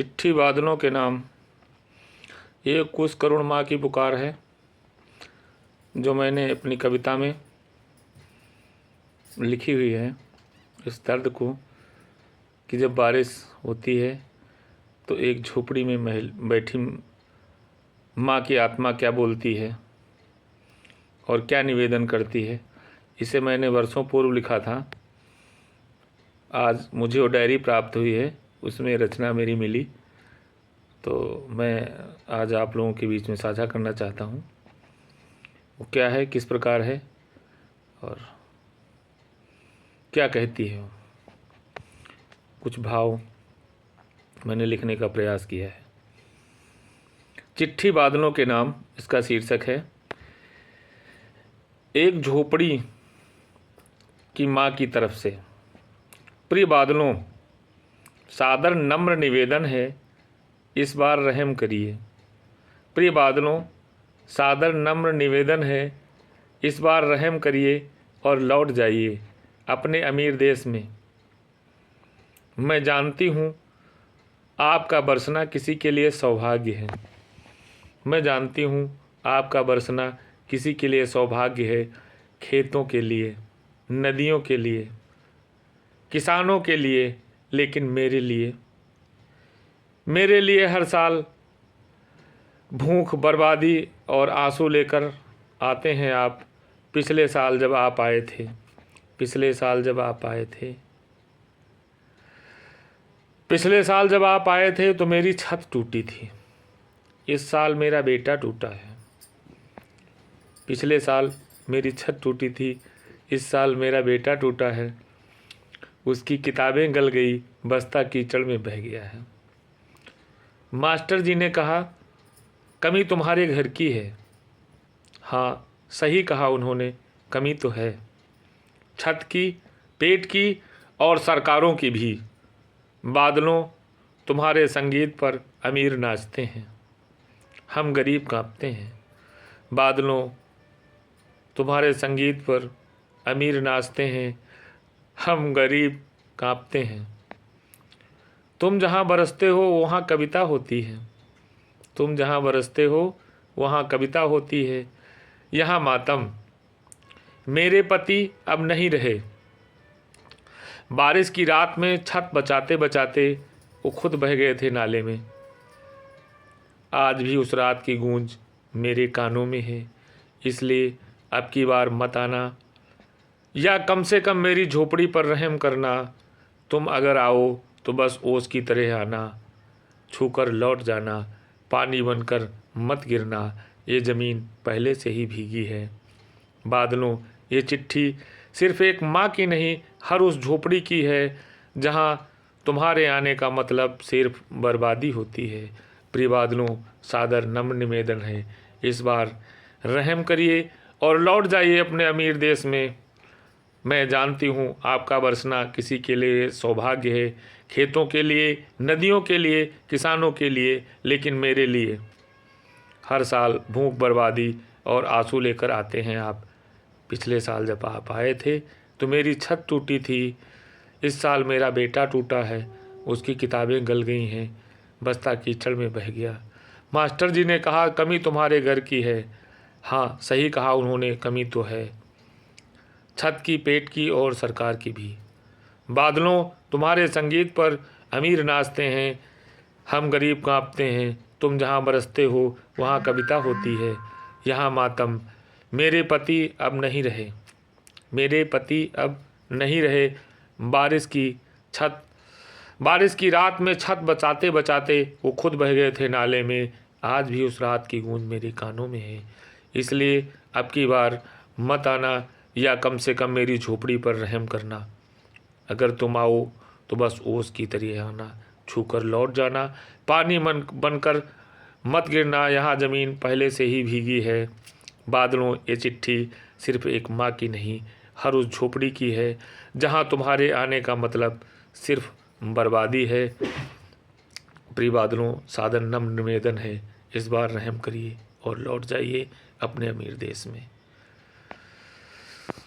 चिट्ठी बादलों के नाम। ये कुछ करुण माँ की पुकार है जो मैंने अपनी कविता में लिखी हुई है। इस दर्द को कि जब बारिश होती है तो एक झोपड़ी में बैठी माँ की आत्मा क्या बोलती है और क्या निवेदन करती है, इसे मैंने वर्षों पूर्व लिखा था। आज मुझे वो डायरी प्राप्त हुई है, उसमें रचना मेरी मिली, तो मैं आज आप लोगों के बीच में साझा करना चाहता हूँ। वो क्या है, किस प्रकार है और क्या कहती है। कुछ भाव मैंने लिखने का प्रयास किया है। चिट्ठी बादलों के नाम, इसका शीर्षक है। एक झोपड़ी की माँ की तरफ से। प्रिय बादलों, सादर नम्र निवेदन है, इस बार रहम करिए। प्रिय बादलों, सादर नम्र निवेदन है, इस बार रहम करिए और लौट जाइए अपने अमीर देश में। मैं जानती हूँ आपका बरसना किसी के लिए सौभाग्य है। मैं जानती हूँ आपका बरसना किसी के लिए सौभाग्य है। खेतों के लिए, नदियों के लिए, किसानों के लिए, लेकिन मेरे लिए हर साल भूख, बर्बादी और आंसू लेकर आते हैं आप। पिछले साल जब आप आए थे, पिछले साल जब आप आए थे, पिछले साल जब आप आए थे तो मेरी छत टूटी थी। इस साल मेरा बेटा टूटा है। पिछले साल मेरी छत टूटी थी, इस साल मेरा बेटा टूटा है। उसकी किताबें गल गई, बस्ता कीचड़ में बह गया है। मास्टर जी ने कहा, कमी तुम्हारे घर की है। हाँ, सही कहा उन्होंने, कमी तो है। छत की, पेट की और सरकारों की भी। बादलों, तुम्हारे संगीत पर अमीर नाचते हैं, हम गरीब कांपते हैं। बादलों, तुम्हारे संगीत पर अमीर नाचते हैं, हम गरीब कांपते हैं। तुम जहाँ बरसते हो वहाँ कविता होती है। तुम जहाँ बरसते हो वहाँ कविता होती है। यहाँ मातम, मेरे पति अब नहीं रहे। बारिश की रात में छत बचाते बचाते वो खुद बह गए थे नाले में। आज भी उस रात की गूंज मेरे कानों में है। इसलिए अब की बार मत आना, या कम से कम मेरी झोपड़ी पर रहम करना। तुम अगर आओ तो बस ओस की तरह आना, छूकर लौट जाना, पानी बनकर मत गिरना। ये ज़मीन पहले से ही भीगी है। बादलों, ये चिट्ठी सिर्फ़ एक माँ की नहीं, हर उस झोपड़ी की है जहाँ तुम्हारे आने का मतलब सिर्फ बर्बादी होती है। प्रिय बादलों, सादर नम्र निवेदन है, इस बार रहम करिए और लौट जाइए अपने अमीर देश में। मैं जानती हूँ आपका बरसना किसी के लिए सौभाग्य है। खेतों के लिए, नदियों के लिए, किसानों के लिए, लेकिन मेरे लिए हर साल भूख, बर्बादी और आंसू लेकर आते हैं आप। पिछले साल जब आप आए थे तो मेरी छत टूटी थी। इस साल मेरा बेटा टूटा है, उसकी किताबें गल गई हैं, बस्ता कीचड़ में बह गया। मास्टर जी ने कहा, कमी तुम्हारे घर की है। हाँ, सही कहा उन्होंने, कमी तो है। छत की, पेट की और सरकार की भी। बादलों, तुम्हारे संगीत पर अमीर नाचते हैं, हम गरीब कांपते हैं। तुम जहाँ बरसते हो वहाँ कविता होती है। यहाँ मातम, मेरे पति अब नहीं रहे। मेरे पति अब नहीं रहे। बारिश की रात में छत बचाते बचाते वो खुद बह गए थे नाले में। आज भी उस रात की गूंज मेरे कानों में है। इसलिए अब की बार मत आना, या कम से कम मेरी झोपड़ी पर रहम करना। अगर तुम आओ तो बस ओस की तरह आना, छूकर लौट जाना, पानी बनकर मत गिरना। यहाँ ज़मीन पहले से ही भीगी है। बादलों, ये चिट्ठी सिर्फ एक माँ की नहीं, हर उस झोपड़ी की है जहाँ तुम्हारे आने का मतलब सिर्फ बर्बादी है। प्रिय बादलों, सादर नम्र निवेदन है, इस बार रहम करिए और लौट जाइए अपने अमीर देश में।